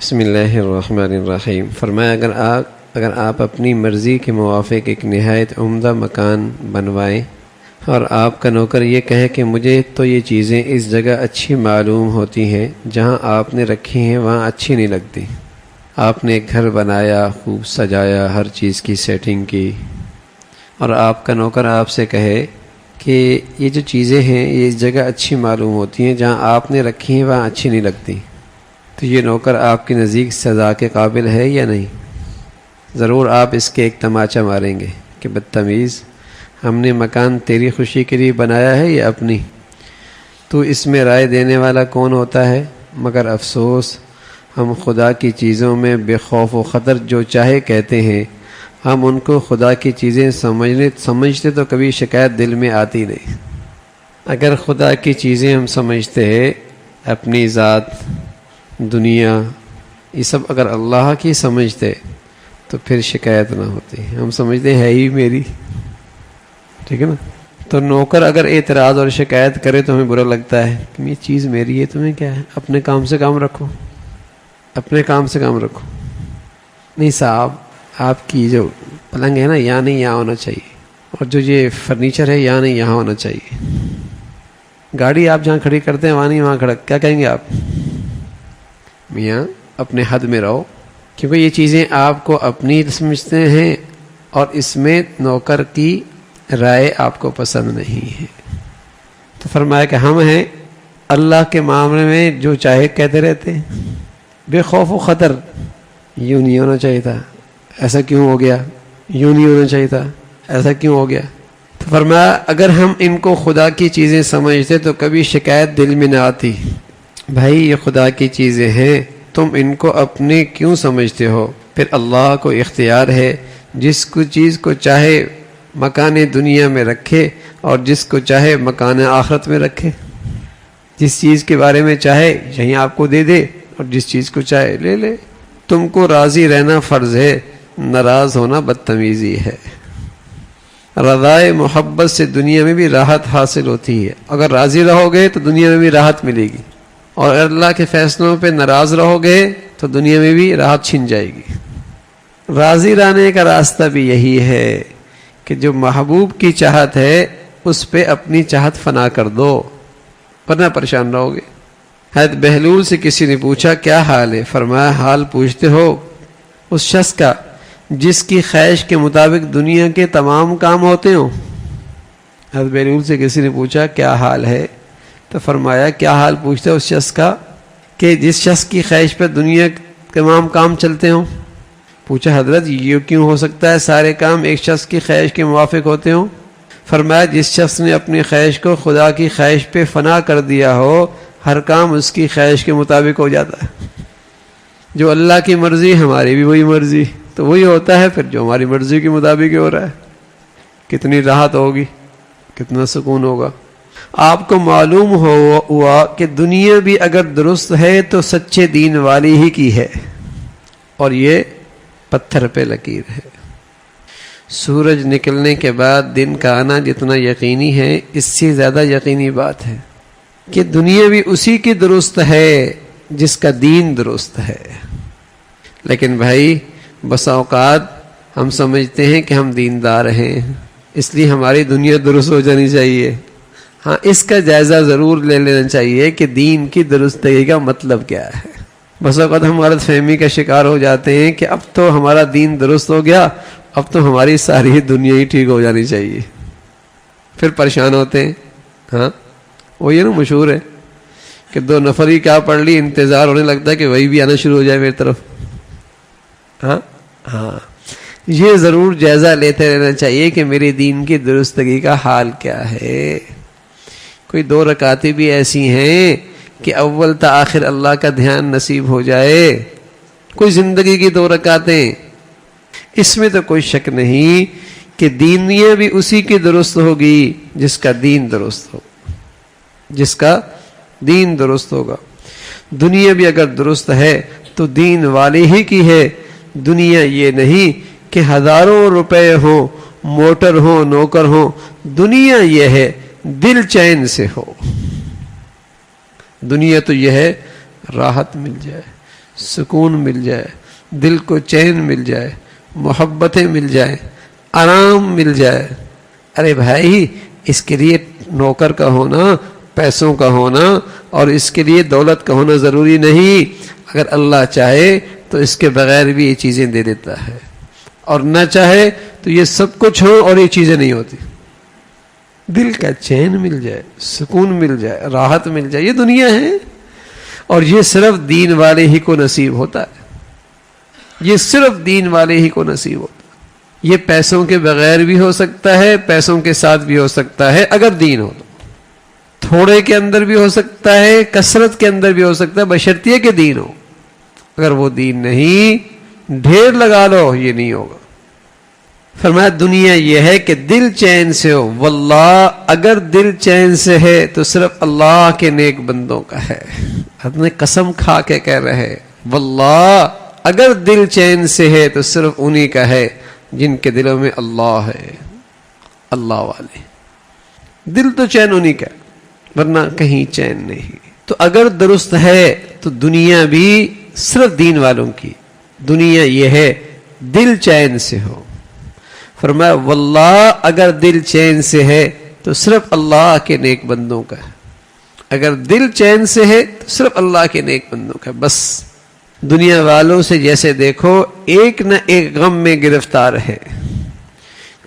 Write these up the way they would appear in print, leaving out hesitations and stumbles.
بسم اللہ الرحمن الرحیم۔ فرمایا اگر آپ اپنی مرضی کے موافق ایک نہایت عمدہ مکان بنوائیں اور آپ کا نوکر یہ کہے کہ مجھے تو یہ چیزیں اس جگہ اچھی معلوم ہوتی ہیں، جہاں آپ نے رکھی ہیں وہاں اچھی نہیں لگتی، آپ نے ایک گھر بنایا، خوب سجایا، ہر چیز کی سیٹنگ کی، اور آپ کا نوکر آپ سے کہے کہ یہ جو چیزیں ہیں یہ اس جگہ اچھی معلوم ہوتی ہیں، جہاں آپ نے رکھی ہیں وہاں اچھی نہیں لگتی، تو یہ نوکر آپ کے نزدیک سزا کے قابل ہے یا نہیں؟ ضرور آپ اس کے ایک تماچا ماریں گے کہ بدتمیز، ہم نے مکان تیری خوشی کے لیے بنایا ہے یا اپنی؟ تو اس میں رائے دینے والا کون ہوتا ہے؟ مگر افسوس، ہم خدا کی چیزوں میں بے خوف و خطر جو چاہے کہتے ہیں، ہم ان کو خدا کی چیزیں سمجھتے تو کبھی شکایت دل میں آتی نہیں۔ اگر خدا کی چیزیں ہم سمجھتے ہیں، اپنی ذات، دنیا، یہ سب اگر اللہ کی سمجھتے تو پھر شکایت نہ ہوتی، ہم سمجھتے ہے ہی میری، ٹھیک ہے نا؟ تو نوکر اگر اعتراض اور شکایت کرے تو ہمیں برا لگتا ہے کہ یہ چیز میری ہے، تمہیں کیا ہے، اپنے کام سے کام رکھو، اپنے کام سے کام رکھو۔ نہیں صاحب، آپ کی جو پلنگ ہے نا یہاں نہیں یہاں ہونا چاہیے، اور جو یہ فرنیچر ہے یہاں نہیں یہاں ہونا چاہیے، گاڑی آپ جہاں کھڑی کرتے ہیں وہاں نہیں وہاں کھڑا، کیا کہیں گے آپ؟ میاں اپنے حد میں رہو، کیونکہ یہ چیزیں آپ کو اپنی سمجھتے ہیں اور اس میں نوکر کی رائے آپ کو پسند نہیں ہے۔ تو فرمایا کہ ہم ہیں اللہ کے معاملے میں جو چاہے کہتے رہتے ہیں، بے خوف و خطر۔ یوں نہیں ہونا چاہیے تھا، ایسا کیوں ہو گیا، یوں نہیں ہونا چاہیے تھا، ایسا کیوں ہو گیا؟ تو فرمایا اگر ہم ان کو خدا کی چیزیں سمجھتے تو کبھی شکایت دل میں نہ آتی۔ بھائی یہ خدا کی چیزیں ہیں، تم ان کو اپنے کیوں سمجھتے ہو؟ پھر اللہ کو اختیار ہے، جس کو چیز کو چاہے مکان دنیا میں رکھے اور جس کو چاہے مکان آخرت میں رکھے، جس چیز کے بارے میں چاہے یہیں آپ کو دے دے اور جس چیز کو چاہے لے لے۔ تم کو راضی رہنا فرض ہے، ناراض ہونا بدتمیزی ہے۔ رضائے محبت سے دنیا میں بھی راحت حاصل ہوتی ہے، اگر راضی رہو گے تو دنیا میں بھی راحت ملے گی، اور اللہ کے فیصلوں پہ ناراض رہو گے تو دنیا میں بھی راحت چھن جائے گی۔ راضی رہنے کا راستہ بھی یہی ہے کہ جو محبوب کی چاہت ہے اس پہ اپنی چاہت فنا کر دو، ورنہ پریشان رہو گے۔ حضرت بہلول سے کسی نے پوچھا کیا حال ہے؟ فرمایا حال پوچھتے ہو اس شخص کا جس کی خواہش کے مطابق دنیا کے تمام کام ہوتے ہوں۔ حضرت بہلول سے کسی نے پوچھا کیا حال ہے؟ تو فرمایا کیا حال پوچھتے اس شخص کا کہ جس شخص کی خواہش پہ دنیا کے تمام کام چلتے ہوں۔ پوچھا حضرت یہ کیوں ہو سکتا ہے سارے کام ایک شخص کی خواہش کے موافق ہوتے ہوں؟ فرمایا جس شخص نے اپنی خواہش کو خدا کی خواہش پہ فنا کر دیا ہو، ہر کام اس کی خواہش کے مطابق ہو جاتا ہے۔ جو اللہ کی مرضی ہماری بھی وہی مرضی، تو وہی ہوتا ہے پھر جو ہماری مرضی کے مطابق ہو رہا ہے۔ کتنی راحت ہوگی، کتنا سکون ہوگا۔ آپ کو معلوم ہوا کہ دنیا بھی اگر درست ہے تو سچے دین والی ہی کی ہے، اور یہ پتھر پہ لکیر ہے۔ سورج نکلنے کے بعد دن کا آنا جتنا یقینی ہے، اس سے زیادہ یقینی بات ہے کہ دنیا بھی اسی کی درست ہے جس کا دین درست ہے۔ لیکن بھائی بس اوقات ہم سمجھتے ہیں کہ ہم دیندار ہیں، اس لیے ہماری دنیا درست ہو جانی چاہیے۔ ہاں اس کا جائزہ ضرور لے لینا چاہیے کہ دین کی درستگی کا مطلب کیا ہے۔ بس اوقات ہم غلط فہمی کا شکار ہو جاتے ہیں کہ اب تو ہمارا دین درست ہو گیا، اب تو ہماری ساری دنیا ہی ٹھیک ہو جانی چاہیے، پھر پریشان ہوتے ہیں۔ ہاں وہ یہ نا مشہور ہے کہ دو نفر ہی کیا پڑھ لی، انتظار ہونے لگتا ہے کہ وہی بھی آنا شروع ہو جائے میری طرف۔ ہاں یہ ضرور جائزہ لیتے رہنا چاہیے کہ میرے دین کی درستگی کا حال کیا ہے۔ کوئی دو رکعتیں بھی ایسی ہیں کہ اول تا آخر اللہ کا دھیان نصیب ہو جائے، کوئی زندگی کی دو رکعتیں، اس میں تو کوئی شک نہیں کہ دینیاں بھی اسی کی درست ہوگی جس کا دین درست ہو، جس کا دین درست ہوگا۔ دنیا بھی اگر درست ہے تو دین والی ہی کی ہے۔ دنیا یہ نہیں کہ ہزاروں روپے ہوں، موٹر ہوں، نوکر ہوں، دنیا یہ ہے دل چین سے ہو۔ دنیا تو یہ ہے راحت مل جائے، سکون مل جائے، دل کو چین مل جائے، محبتیں مل جائیں، آرام مل جائے. ارے بھائی، اس کے لیے نوکر کا ہونا، پیسوں کا ہونا اور اس کے لیے دولت کا ہونا ضروری نہیں. اگر اللہ چاہے تو اس کے بغیر بھی یہ چیزیں دے دیتا ہے، اور نہ چاہے تو یہ سب کچھ ہو اور یہ چیزیں نہیں ہوتی. دل کا چین مل جائے، سکون مل جائے، راحت مل جائے، یہ دنیا ہے. اور یہ صرف دین والے ہی کو نصیب ہوتا ہے، یہ صرف دین والے ہی کو نصیب ہوتا ہے. یہ پیسوں کے بغیر بھی ہو سکتا ہے، پیسوں کے ساتھ بھی ہو سکتا ہے اگر دین ہو تو. تھوڑے کے اندر بھی ہو سکتا ہے، کثرت کے اندر بھی ہو سکتا ہے، بشرطیہ کہ دین ہو. اگر وہ دین نہیں، ڈھیر لگا لو، یہ نہیں ہوگا. فرمایا دنیا یہ ہے کہ دل چین سے ہو. واللہ، اگر دل چین سے ہے تو صرف اللہ کے نیک بندوں کا ہے. اپنے قسم کھا کے کہہ رہے واللہ، اگر دل چین سے ہے تو صرف انہی کا ہے جن کے دلوں میں اللہ ہے. اللہ والے دل تو چین انہی کا ہے، ورنہ کہیں چین نہیں. تو اگر درست ہے تو دنیا بھی صرف دین والوں کی. دنیا یہ ہے دل چین سے ہو. فرمایا واللہ، اگر دل چین سے ہے تو صرف اللہ کے نیک بندوں کا ہے. اگر دل چین سے ہے تو صرف اللہ کے نیک بندوں کا. بس دنیا والوں سے جیسے دیکھو ایک نہ ایک غم میں گرفتار ہے.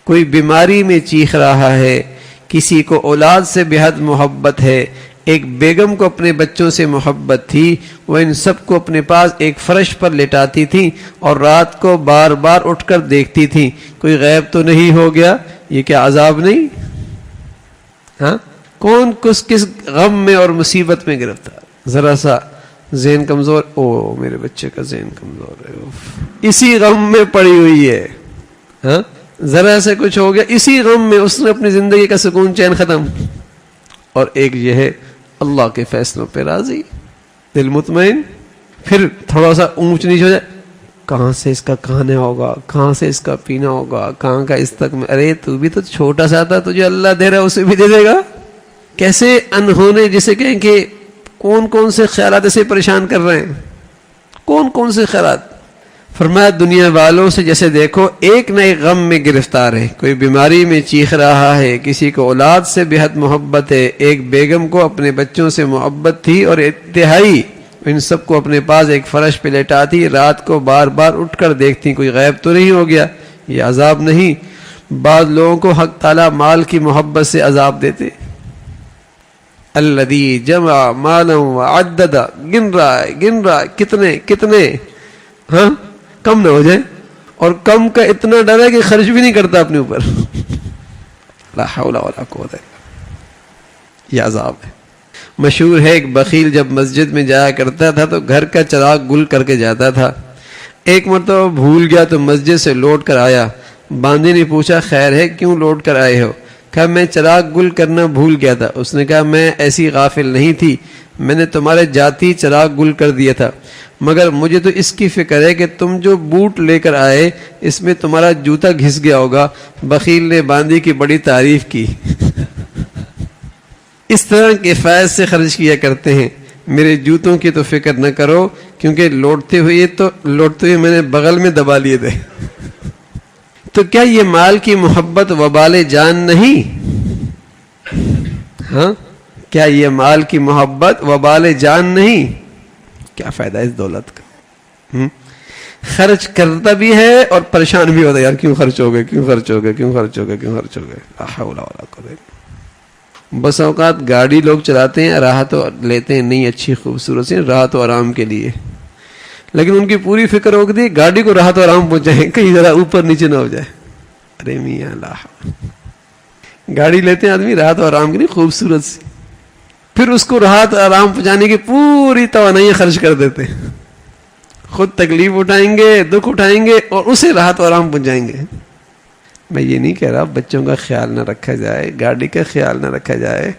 کوئی بیماری میں چیخ رہا ہے، کسی کو اولاد سے بے حد محبت ہے. ایک بیگم کو اپنے بچوں سے محبت تھی، وہ ان سب کو اپنے پاس ایک فرش پر لٹاتی تھی اور رات کو بار بار اٹھ کر دیکھتی تھی کوئی غیب تو نہیں ہو گیا. یہ کیا عذاب نہیں؟ ہاں، کون کس غم میں اور مصیبت میں گرفتار. ذرا سا ذہن کمزور، او میرے بچے کا ذہن کمزور ہے، اسی غم میں پڑی ہوئی ہے. ہاں، ذرا سے کچھ ہو گیا، اسی غم میں اس نے اپنی زندگی کا سکون چین ختم. اور ایک یہ ہے اللہ کے فیصلوں پہ راضی، دل مطمئن. پھر تھوڑا سا اونچ نیچ ہو جائے، کہاں سے اس کا کھانا ہوگا، کہاں سے اس کا پینا ہوگا، کہاں کا اس تک میں. ارے تو بھی تو چھوٹا سا تھا، تجھے اللہ دے رہا ہے اسے بھی دے دے گا. کیسے انہونے جسے کہیں کہ کون کون سے خیالات اسے پریشان کر رہے ہیں، کون کون سے خیالات. فرمایا دنیا والوں سے جیسے دیکھو ایک نہ ایک غم میں گرفتار ہے. کوئی بیماری میں چیخ رہا ہے، کسی کو اولاد سے بے حد محبت ہے. ایک بیگم کو اپنے بچوں سے محبت تھی اور انتہائی ان سب کو اپنے پاس ایک فرش پہ لٹاتی، رات کو بار بار اٹھ کر دیکھتی کوئی غیب تو نہیں ہو گیا. یہ عذاب نہیں. بعض لوگوں کو حق تعالیٰ مال کی محبت سے عذاب دیتے. الذی جمع مالا وعدد، گن رہا ہے کتنے ہاں، کم نہ ہو جائے. اور کم کا اتنا ڈر ہے کہ خرچ بھی نہیں کرتا اپنے اوپر. لا حول ولا قوت الا باللہ. یہ عذاب ہے. مشہور ہے ایک بخیل جب مسجد میں جایا کرتا تھا تو گھر کا چراغ گل کر کے جاتا تھا. ایک مرتبہ بھول گیا تو مسجد سے لوٹ کر آیا. باندی نے پوچھا خیر ہے کیوں لوٹ کر آئے ہو؟ کہا میں چراغ گل کرنا بھول گیا تھا. اس نے کہا میں ایسی غافل نہیں تھی، میں نے تمہارے جاتی چراغ گل کر دیا تھا، مگر مجھے تو اس کی فکر ہے کہ تم جو بوٹ لے کر آئے اس میں تمہارا جوتا گھس گیا ہوگا. بخیل نے باندی کی بڑی تعریف کی. اس طرح کے فیض سے خرچ کیا کرتے ہیں. میرے جوتوں کی تو فکر نہ کرو، کیونکہ لوٹتے ہوئے میں نے بغل میں دبا لیے تھے. تو کیا یہ مال کی محبت وبال جان نہیں؟ ہاں، کیا یہ مال کی محبت وبال جان نہیں؟ کیا فائدہ اس دولت کا؟ خرچ کرتا بھی ہے اور پریشان بھی ہوتا ہے، یار کیوں خرچ ہو گئے. لا حول ولا قوت. بس اوقات گاڑی لوگ چلاتے ہیں، راحت لیتے ہیں، نہیں اچھی خوبصورت سے راحت و آرام کے لیے، لیکن ان کی پوری فکر ہوگی گاڑی کو راحت و آرام پہنچائیں، کہیں ذرا اوپر نیچے نہ ہو جائے. ارے میاں اللہ، گاڑی لیتے ہیں آدمی راحت و آرام کے لیے خوبصورت سی، پھر اس کو راحت آرام پہنچانے کی پوری توانائی خرچ کر دیتے ہیں. خود تکلیف اٹھائیں گے، دکھ اٹھائیں گے اور اسے راحت و آرام پہنچائیں گے. میں یہ نہیں کہہ رہا بچوں کا خیال نہ رکھا جائے، گاڑی کا خیال نہ رکھا جائے،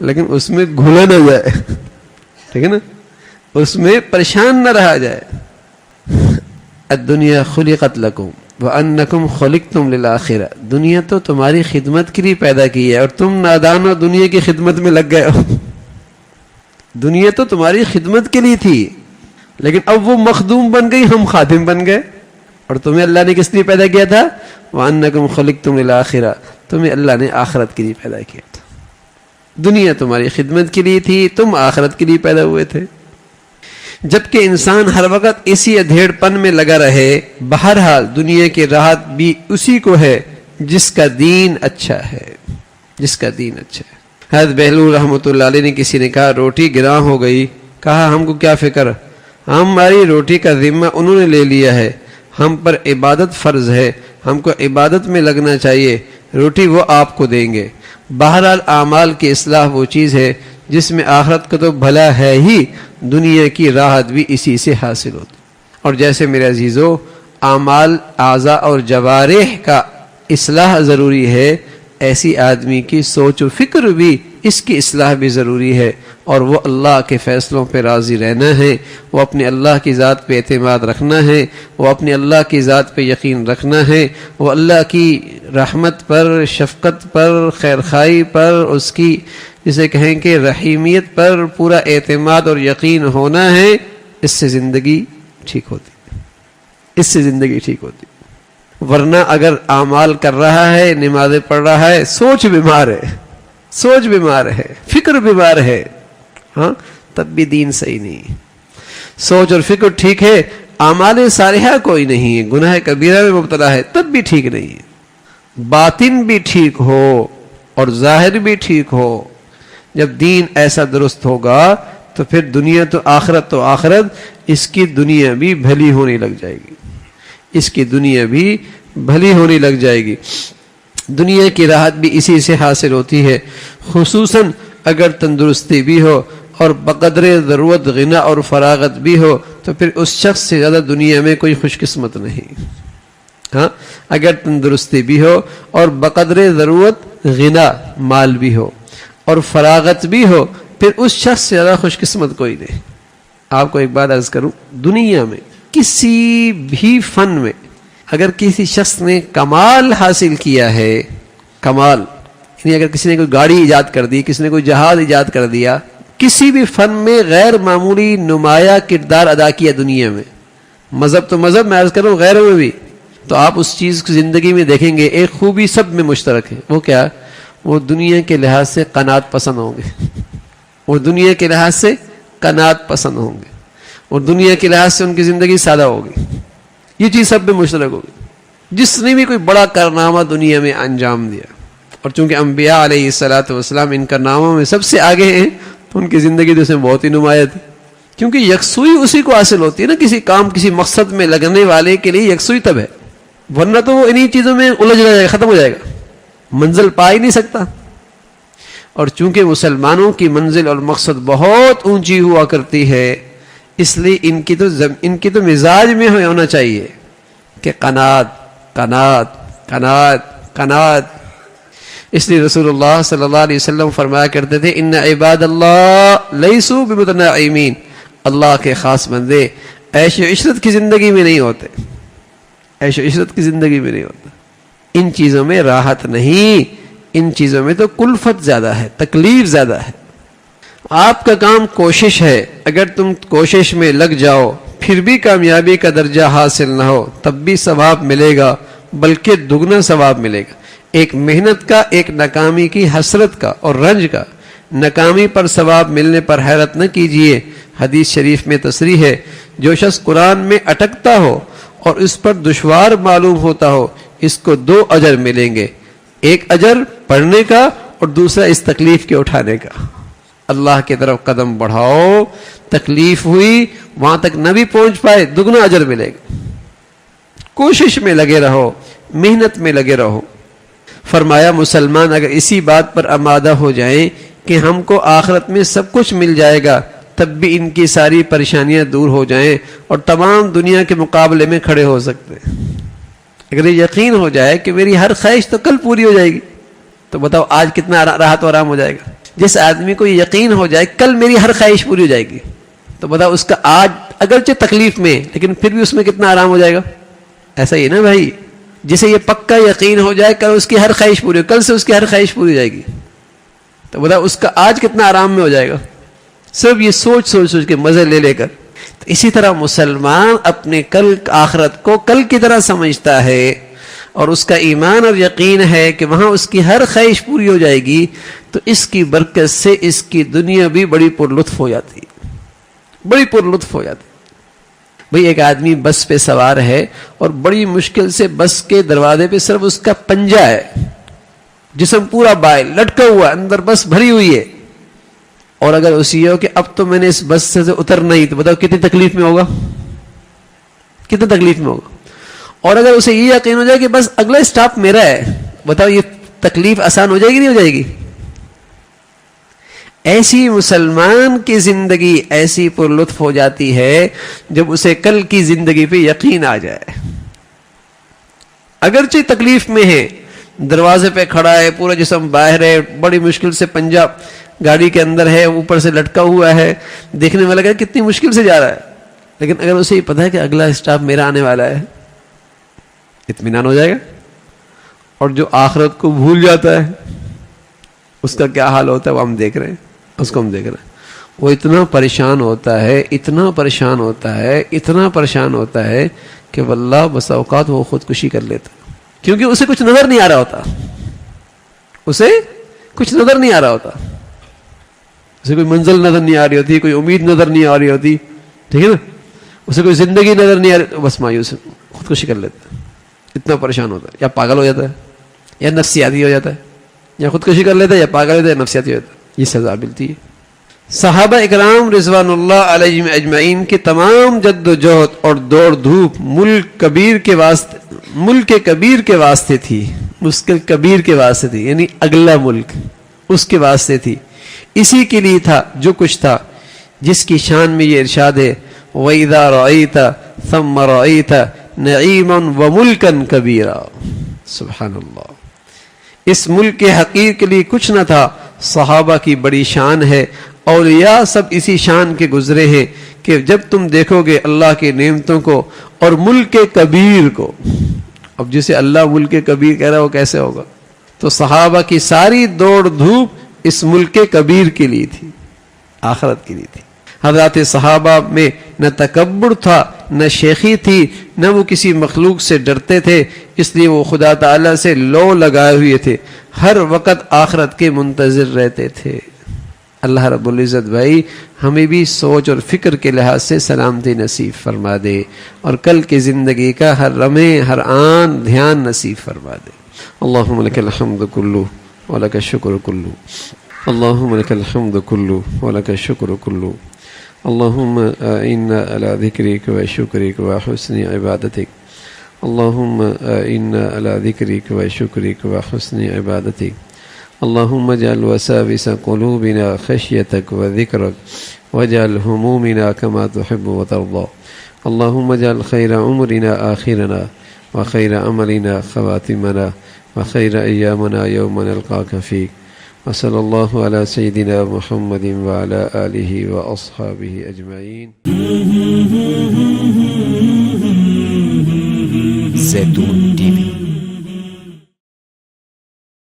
لیکن اس میں گھلا نہ جائے، ٹھیک ہے نا، اس میں پریشان نہ رہا جائے. الدنیا خلقت لکم وانکم خلقتم للآخرہ. دنیا تو تمہاری خدمت کے لیے پیدا کی ہے اور تم نادان اور دنیا کی خدمت میں لگ گئے ہو. دنیا تو تمہاری خدمت کے لیے تھی لیکن اب وہ مخدوم بن گئی، ہم خادم بن گئے. اور تمہیں اللہ نے کس لیے پیدا کیا تھا؟ وَأَنَّكُمْ خُلِقْتُمْ لِلْآخِرَةِ، تمہیں اللہ نے آخرت کے لیے پیدا کیا تھا. دنیا تمہاری خدمت کے لیے تھی، تم آخرت کے لیے پیدا ہوئے تھے. جبکہ انسان ہر وقت اسی ادھیڑ پن میں لگا رہے، بہرحال دنیا کی راحت بھی اسی کو ہے جس کا دین اچھا ہے، جس کا دین اچھا ہے. حضرت بہلول رحمۃ اللہ علیہ نے کسی نے کہا روٹی گراں ہو گئی. کہا ہم کو کیا فکر، ہماری روٹی کا ذمہ انہوں نے لے لیا ہے، ہم پر عبادت فرض ہے، ہم کو عبادت میں لگنا چاہیے، روٹی وہ آپ کو دیں گے. بہرحال اعمال کی اصلاح وہ چیز ہے جس میں آخرت کا تو بھلا ہے ہی، دنیا کی راحت بھی اسی سے حاصل ہوتی. اور جیسے میرے عزیزو اعمال اعضاء اور جوارح کا اصلاح ضروری ہے، ایسی آدمی کی سوچ و فکر بھی، اس کی اصلاح بھی ضروری ہے. اور وہ اللہ کے فیصلوں پہ راضی رہنا ہے، وہ اپنے اللہ کی ذات پہ اعتماد رکھنا ہے، وہ اپنے اللہ کی ذات پہ یقین رکھنا ہے، وہ اللہ کی رحمت پر، شفقت پر، خیرخواہی پر، اس کی جسے کہیں کہ رحیمیت پر پورا اعتماد اور یقین ہونا ہے. اس سے زندگی ٹھیک ہوتی، اس سے زندگی ٹھیک ہوتی. ورنہ اگر اعمال کر رہا ہے، نمازیں پڑھ رہا ہے، سوچ بیمار ہے، سوچ بیمار ہے، فکر بیمار ہے، ہاں تب بھی دین صحیح نہیں. سوچ اور فکر ٹھیک ہے، اعمال صالحہ کوئی نہیں ہے، گناہ کبیرہ میں مبتلا ہے، تب بھی ٹھیک نہیں ہے. باطن بھی ٹھیک ہو اور ظاہر بھی ٹھیک ہو. جب دین ایسا درست ہوگا تو پھر دنیا تو آخرت، اس کی دنیا بھی بھلی ہونے لگ جائے گی، اس کی دنیا بھی بھلی ہونے لگ جائے گی. دنیا کی راحت بھی اسی سے حاصل ہوتی ہے، خصوصاً اگر تندرستی بھی ہو اور بقدر ضرورت غنا اور فراغت بھی ہو تو پھر اس شخص سے زیادہ دنیا میں کوئی خوش قسمت نہیں. ہاں اگر تندرستی بھی ہو اور بقدر ضرورت غنا مال بھی ہو اور فراغت بھی ہو، پھر اس شخص سے زیادہ خوش قسمت کوئی نہیں. آپ کو ایک بات عرض کروں، دنیا میں کسی بھی فن میں اگر کسی شخص نے کمال حاصل کیا ہے، کمال یعنی اگر کسی نے کوئی گاڑی ایجاد کر دی، کسی نے کوئی جہاز ایجاد کر دیا، کسی بھی فن میں غیر معمولی نمایاں کردار ادا کیا دنیا میں، مذہب تو مذہب میں عرض کروں، غیروں میں بھی، تو آپ اس چیز کی زندگی میں دیکھیں گے ایک خوبی سب میں مشترک ہے. وہ کیا؟ وہ دنیا کے لحاظ سے قناعت پسند ہوں گے، وہ دنیا کے لحاظ سے قناعت پسند ہوں گے، اور دنیا کے لحاظ سے ان کی زندگی سادہ ہوگی. یہ چیز سب میں مشترک ہوگی. جس نے بھی کوئی بڑا کارنامہ دنیا میں انجام دیا، اور چونکہ انبیاء علیہ الصلوۃ والسلام ان کارناموں میں سب سے آگے ہیں، تو ان کی زندگی تو اس میں بہت ہی نمایاں تھی. کیونکہ یکسوئی اسی کو حاصل ہوتی ہے نا، کسی کام کسی مقصد میں لگنے والے کے لیے یکسوئی تب ہے، ورنہ تو وہ انہی چیزوں میں الجھ جائے گا، ختم ہو جائے گا، منزل پا ہی نہیں سکتا. اور چونکہ مسلمانوں کی منزل اور مقصد بہت اونچی ہوا کرتی ہے، اس لیے ان کی تو مزاج میں ہونا چاہیے کہ قناعت قناعت قناعت قناعت. اس لیے رسول اللہ صلی اللہ علیہ وسلم فرمایا کرتے تھے ان عباد اللہ لیسوا بمتنعمین، اللہ کے خاص بندے عیش و عشرت کی زندگی میں نہیں ہوتے، عیش و عشرت کی زندگی میں نہیں ہوتا. ان چیزوں میں راحت نہیں، ان چیزوں میں تو کلفت زیادہ ہے، تکلیف زیادہ ہے. آپ کا کام کوشش ہے، اگر تم کوشش میں لگ جاؤ پھر بھی کامیابی کا درجہ حاصل نہ ہو تب بھی ثواب ملے گا، بلکہ دگنا ثواب ملے گا. ایک محنت کا، ایک ناکامی کی حسرت کا اور رنج کا. ناکامی پر ثواب ملنے پر حیرت نہ کیجیے. حدیث شریف میں تصریح ہے، جو شخص قرآن میں اٹکتا ہو اور اس پر دشوار معلوم ہوتا ہو، اس کو 2 اجر ملیں گے، ایک اجر پڑھنے کا اور دوسرا اس تکلیف کے اٹھانے کا. اللہ کی طرف قدم بڑھاؤ، تکلیف ہوئی وہاں تک نہ بھی پہنچ پائے، دگنا اجر ملے گا. کوشش میں لگے رہو، محنت میں لگے رہو. فرمایا مسلمان اگر اسی بات پر آمادہ ہو جائیں کہ ہم کو آخرت میں سب کچھ مل جائے گا، تب بھی ان کی ساری پریشانیاں دور ہو جائیں اور تمام دنیا کے مقابلے میں کھڑے ہو سکتے ہیں. اگر یہ یقین ہو جائے کہ میری ہر خواہش تو کل پوری ہو جائے گی، تو بتاؤ آج کتنا راحت و آرام ہو جائے گا. جس آدمی کو یہ یقین ہو جائے کل میری ہر خواہش پوری ہو جائے گی، تو بتاؤ اس کا آج اگرچہ تکلیف میں لیکن پھر بھی اس میں کتنا آرام ہو جائے گا. ایسا ہی نا بھائی، جسے یہ پکا یقین ہو جائے کل اس کی ہر خواہش پوری ہو، کل سے اس کی ہر خواہش پوری ہو جائے گی، تو بتاؤ اس کا آج کتنا آرام میں ہو جائے گا. سب یہ سوچ کے مزے لے کر. اسی طرح مسلمان اپنے کل آخرت کو کل کی طرح سمجھتا ہے اور اس کا ایمان اور یقین ہے کہ وہاں اس کی ہر خواہش پوری ہو جائے گی، تو اس کی برکت سے اس کی دنیا بھی بڑی پرلطف ہو جاتی ہے، بڑی پرلطف ہو جاتی ہے۔ بھئی ایک آدمی بس پہ سوار ہے اور بڑی مشکل سے بس کے دروازے پہ صرف اس کا پنجہ ہے، جسم پورا بائل لٹکا ہوا، اندر بس بھری ہوئی ہے، اور اگر اسے یہ ہو کہ اب تو میں نے اس بس سے اترنا ہی، تو بتاؤ کتنی تکلیف میں ہوگا، کتنی تکلیف میں ہوگا۔ اور اگر اسے یہ یقین ہو جائے کہ بس اگلا اسٹاپ میرا ہے، بتاؤ یہ تکلیف آسان ہو جائے گی نہیں ہو جائے گی؟ ایسی مسلمان کی زندگی ایسی پر لطف ہو جاتی ہے جب اسے کل کی زندگی پہ یقین آ جائے۔ اگرچہ تکلیف میں ہے، دروازے پہ کھڑا ہے، پورا جسم باہر ہے، بڑی مشکل سے پنجہ گاڑی کے اندر ہے، اوپر سے لٹکا ہوا ہے، دیکھنے میں لگا کتنی مشکل سے جا رہا ہے، لیکن اگر اسے یہ پتا ہے کہ اگلا اسٹاپ میرا آنے والا ہے، اطمینان ہو جائے گا۔ اور جو آخرت کو بھول جاتا ہے اس کا کیا حال ہوتا ہے وہ ہم دیکھ رہے ہیں، اس کو ہم دیکھ رہے ہیں۔ وہ اتنا پریشان ہوتا ہے، اتنا پریشان ہوتا ہے، اتنا پریشان ہوتا ہے کہ واللہ بس اوقات وہ خودکشی کر لیتا، کیونکہ اسے کچھ نظر نہیں آ رہا ہوتا، اسے کچھ نظر نہیں آ رہا ہوتا، اسے کوئی منزل نظر نہیں آ رہی ہوتی، کوئی امید نظر نہیں آ رہی ہوتی، ٹھیک ہے نا، اسے کوئی زندگی نظر نہیں آ رہی، بس مایوس خودکشی کر لیتا ہے، اتنا پریشان ہوتا ہے، یا پاگل ہو جاتا ہے، یا نفسیاتی ہو جاتا ہے، یا خودکشی کر لیتا ہے، یا پاگل ہو جاتا ہے، یا نفسیاتی ہو جاتا ہے، یہ سزا ملتی ہے۔ صحابہ اکرام رضوان اللہ علیہم اجمعین کی تمام جد و جہد اور دوڑ دھوپ ملک کبیر کے واسطے تھی، مشکل کبیر کے واسطے تھی، یعنی اگلا ملک اس کے واسطے تھی، اسی کے لیے تھا جو کچھ تھا، جس کی شان میں یہ ارشاد ہے وَإِذَا رَأَيْتَ ثَمَّ رَأَيْتَ نَعِيمًا وَمُلْكًا كَبِيرًا۔ سبحان اللہ، اس ملک کے حقیر کے لیے کچھ نہ تھا، صحابہ کی بڑی شان ہے، اولیاء سب اسی شان کے گزرے ہیں کہ جب تم دیکھو گے اللہ کی نعمتوں کو اور ملک کبیر کو، اب جسے اللہ ملک کبیر کہہ رہا ہے وہ کیسے ہوگا؟ تو صحابہ کی ساری دوڑ دھوپ اس ملک کبیر کے لیے تھی، آخرت کے لیے تھی۔ حضرات صحابہ میں نہ تکبر تھا، نہ شیخی تھی، نہ وہ کسی مخلوق سے ڈرتے تھے، اس لیے وہ خدا تعالیٰ سے لو لگائے ہوئے تھے، ہر وقت آخرت کے منتظر رہتے تھے۔ اللہ رب العزت بھائی ہمیں بھی سوچ اور فکر کے لحاظ سے سلامتی نصیب فرما دے، اور کل کی زندگی کا ہر لمحے ہر آن دھیان نصیب فرما دے۔ اللہم لک الحمد کلو ولک الشکر کلو، اللہم لک الحمد کلو ولک الشکر کلو، اللہم اعنا علی ذکرک و شکرک و حسن عبادتک، اللہم اعنا علی ذکرک و شکرک و حسن عبادتک، اللہم اجعل وساوس قلوبنا خشیتک و ذکرک واجعل همومنا كما تحب وترضى، اللہم اجعل خیر عمرنا آخرنا وخیر عملنا خواتمنا وخیر ایامنا یوم نلقاک فیک، وصلی اللہ علی سیدنا محمد وعلی آلہ واصحابہ اجمعین۔ زیتون ٹی وی